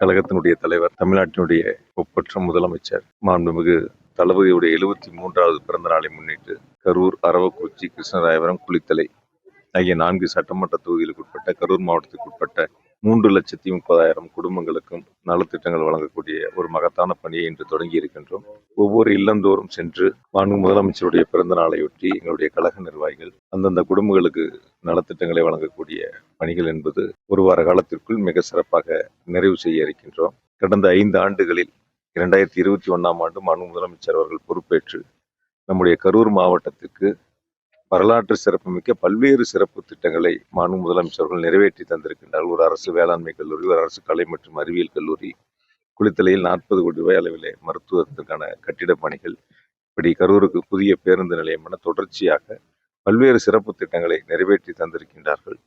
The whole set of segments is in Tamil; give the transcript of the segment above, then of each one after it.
கழகத்தினுடைய தலைவர், தமிழ்நாட்டினுடைய ஒப்பற்ற முதலமைச்சர் மாண்புமிகு தளபதியுடைய 73வது பிறந்த நாளை முன்னிட்டு கரூர், அரவக்குறிச்சி, கிருஷ்ணராயபுரம், குளித்தலை ஆகிய 4 சட்டமன்ற தொகுதிகளுக்கு உட்பட்ட கரூர் மாவட்டத்திற்கு உட்பட்ட 3,30,30,000 குடும்பங்களுக்கும் நலத்திட்டங்கள் வழங்கக்கூடிய ஒரு மகத்தான பணியை இன்று தொடங்கி இருக்கின்றோம். ஒவ்வொரு இல்லந்தோறும் சென்று மாண்பு முதலமைச்சருடைய பிறந்த நாளையொட்டி எங்களுடைய கழக நிர்வாகிகள் அந்தந்த குடும்பங்களுக்கு நலத்திட்டங்களை வழங்கக்கூடிய பணிகள் என்பது ஒரு வார காலத்திற்குள் மிக சிறப்பாக நிறைவு செய்ய இருக்கின்றோம். கடந்த 5 ஆண்டுகளில் 2021ஆம் ஆண்டு மாண்பு முதலமைச்சர் அவர்கள் பொறுப்பேற்று நம்முடைய கரூர் மாவட்டத்திற்கு வரலாற்று சிறப்புமிக்க பல்வேறு சிறப்பு திட்டங்களை மாண்பு முதலமைச்சர்கள் நிறைவேற்றி தந்திருக்கின்றார்கள். ஒரு அரசு வேளாண்மை கல்லூரி, ஒரு அரசு கலை மற்றும் அறிவியல் கல்லூரி, குளித்தலையில் 40 கோடி ரூபாய் அளவிலே மருத்துவத்திற்கான கட்டிடப் பணிகள், இப்படி கரூருக்கு புதிய பேருந்து நிலையம் என தொடர்ச்சியாக பல்வேறு சிறப்பு திட்டங்களை நிறைவேற்றி தந்திருக்கின்றார்கள்.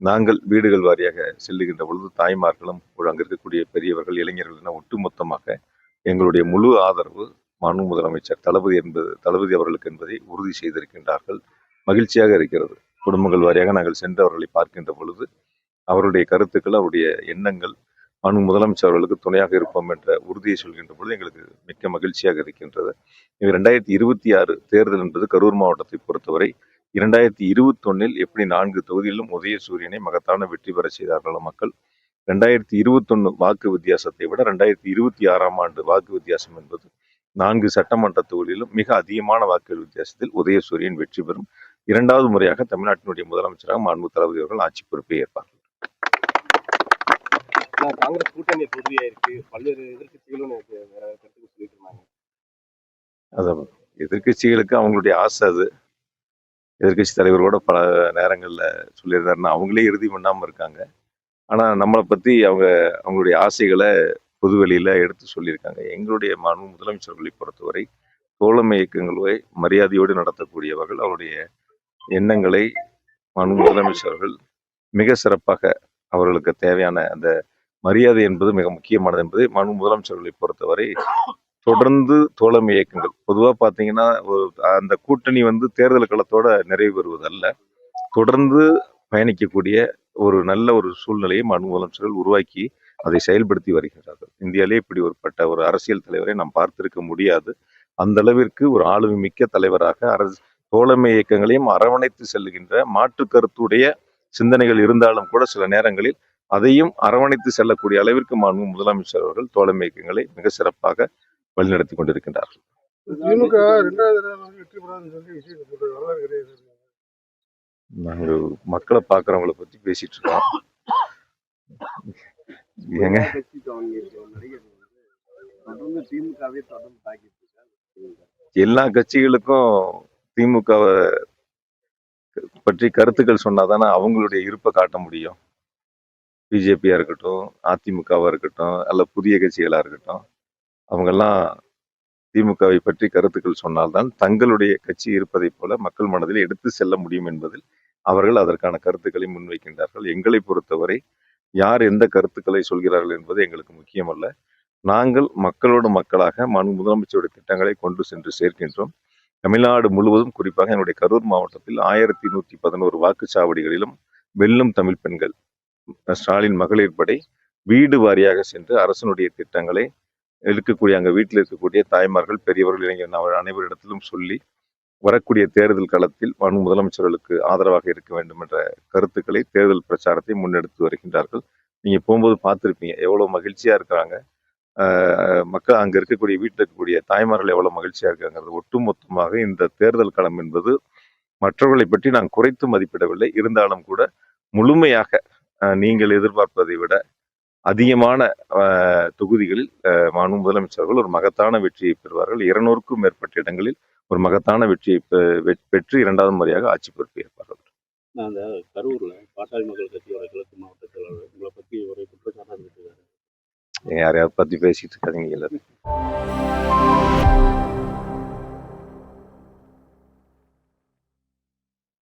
நாங்கள் வீடுகள் வாரியாக செல்லுகின்ற பொழுது தாய்மார்களும் அங்கு இருக்கக்கூடிய பெரியவர்கள், இளைஞர்கள் என ஒட்டுமொத்தமாக எங்களுடைய முழு ஆதரவு மாண்பு முதலமைச்சர் தளபதி அவர்களுக்கு என்பதை உறுதி செய்திருக்கின்றார்கள். மகிழ்ச்சியாக இருக்கிறது. குடும்பங்கள் வாரியாக நாங்கள் சென்று அவர்களை பார்க்கின்ற பொழுது அவருடைய கருத்துக்கள், அவருடைய எண்ணங்கள் மாண்பு முதலமைச்சர் அவர்களுக்கு துணையாக இருப்போம் என்ற உறுதியை சொல்கின்ற பொழுது எங்களுக்கு மிக்க மகிழ்ச்சியாக இருக்கின்றது. 2026 தேர்தல் என்பது கரூர் மாவட்டத்தை பொறுத்தவரை 2021 எப்படி 4 தொகுதியிலும் உதயசூரியனை மகத்தான வெற்றி பெற செய்தார்களோ மக்கள், 2021 வாக்கு வித்தியாசத்தை விட 2026ஆம் ஆண்டு வாக்கு வித்தியாசம் என்பது 4 சட்டமன்ற தொகுதியிலும் மிக அதிகமான வாக்குகள் வித்தியாசத்தில் உதயசூரியன் வெற்றி பெறும். 2வது முறையாக தமிழ்நாட்டினுடைய முதலமைச்சராக மாண்பு தளபதி அவர்கள் ஆட்சி பொறுப்பை ஏற்பார்கள். காங்கிரஸ் கூட்டணி உறுதியா இருக்கு, பல்வேறு எதிர்கட்சிகளும் சொல்லிட்டு இருந்தாங்க. அதான் எதிர்கட்சிகளுக்கு அவங்களுடைய ஆசை, அது எதிர்கட்சி தலைவரோட பல நேரங்கள்ல சொல்லியிருந்தாருன்னா அவங்களே இறுதி பண்ணாம இருக்காங்க. ஆனா நம்மளை பத்தி அவங்களுடைய ஆசைகளை பொதுவெளியில எடுத்து சொல்லியிருக்காங்க. எங்களுடைய மாண்பு முதலமைச்சர்களை பொறுத்தவரை தோழமை இயக்கங்களை மரியாதையோடு நடத்தக்கூடியவர்கள். அவருடைய எண்ணங்களை மாண்பு முதலமைச்சர்கள் மிக சிறப்பாக, அவர்களுக்கு தேவையான அந்த மரியாதை என்பது மிக முக்கியமானது என்பதை மாண்பு முதலமைச்சர்களை பொறுத்தவரை தொடர்ந்து தோழமை இயக்கங்கள், பொதுவாக பார்த்தீங்கன்னா அந்த கூட்டணி தேர்தல் களத்தோட நிறைவு பெறுவதல்ல, தொடர்ந்து பயணிக்கக்கூடிய ஒரு நல்ல ஒரு சூழ்நிலையை மாண்பு முதலமைச்சர்கள் உருவாக்கி அதை செயல்படுத்தி வருகிறார்கள். இந்தியாவிலே இப்படி ஒரு அரசியல் தலைவரை நாம் பார்த்திருக்க முடியாது. அந்த அளவிற்கு ஒரு ஆளுமை மிக்க தலைவராக தோழமை இயக்கங்களையும் அரவணைத்து செல்லுகின்ற, மாற்று கருத்துடைய சிந்தனைகள் இருந்தாலும் கூட சில நேரங்களில் அதையும் அரவணைத்து செல்லக்கூடிய அளவிற்கு மாண்பு முதலமைச்சர் அவர்கள் தோழமை இயக்கங்களை மிக சிறப்பாக வழிநடத்தி கொண்டிருக்கின்றார்கள். நாங்கள் மக்களை பார்க்கறவங்களை பத்தி பேசிட்டு இருக்கோம். ஏங்க எல்லா கட்சிகளுக்கும் திமுகவை பற்றி கருத்துக்கள் சொன்னாதானே அவங்களுடைய இருப்பை காட்ட முடியும். பிஜேபியா இருக்கட்டும், அதிமுகவா இருக்கட்டும், அல்ல புதிய கட்சிகளா இருக்கட்டும், அவங்கெல்லாம் திமுகவை பற்றி கருத்துக்கள் சொன்னால்தான் தங்களுடைய கட்சி இருப்பதை போல மக்கள் மனதில் எடுத்து செல்ல முடியும் என்பதில் அவர்கள் அதற்கான கருத்துக்களை முன்வைக்கின்றார்கள். எங்களை பொறுத்தவரை யார் எந்த கருத்துக்களை சொல்கிறார்கள் என்பது எங்களுக்கு முக்கியமல்ல. நாங்கள் மக்களோடு மக்களாக மாண்பு முதலமைச்சருடைய திட்டங்களை கொண்டு சென்று சேர்க்கின்றோம். தமிழ்நாடு முழுவதும், குறிப்பாக என்னுடைய கரூர் மாவட்டத்தில் 1111 வாக்குச்சாவடிகளிலும் வெல்லும் தமிழ் பெண்கள், ஸ்டாலின் மகளிர் படை வீடு வாரியாக சென்று அரசனுடைய திட்டங்களை அங்க வீட்டில் இருக்கக்கூடிய தாய்மார்கள், பெரியவர்கள், இளைஞர்கள் அனைவரிடத்திலும் சொல்லி வரக்கூடிய தேர்தல் களத்தில் மாண்பு முதலமைச்சர்களுக்கு ஆதரவாக இருக்க வேண்டும் என்ற கருத்துக்களை, தேர்தல் பிரச்சாரத்தை முன்னெடுத்து வருகின்றார்கள். நீங்க போகும்போது பார்த்துருப்பீங்க எவ்வளவு மகிழ்ச்சியா இருக்கிறாங்க மக்கள். அங்க இருக்கக்கூடிய வீட்டில் இருக்கக்கூடிய தாய்மார்கள் எவ்வளவு மகிழ்ச்சியா இருக்காங்கிறது. ஒட்டுமொத்தமாக இந்த தேர்தல் களம் என்பது மற்றவர்களை பற்றி நான் குறைத்து மதிப்பிடவில்லை. இருந்தாலும் கூட முழுமையாக நீங்கள் எதிர்பார்ப்பதை விட அதிகமான தொகுதிகளில் மாண்பு முதலமைச்சர்கள் ஒரு மகத்தான வெற்றியை பெறுவார்கள். 200க்கும் மேற்பட்ட இடங்களில் ஒரு மகத்தான வெற்றியை பெற்று 2வது முறையாக ஆட்சி பொறுப்பை ஏற்பார்கள். அந்த கரூர்ல பாட்டாளி மக்கள் கட்சியோட கிழக்கு மாவட்ட செயலாளர் உங்களை பற்றி ஒரு குற்றச்சாட்டு யாரையாவது பத்தி பேசிட்டு இருக்காதீங்க.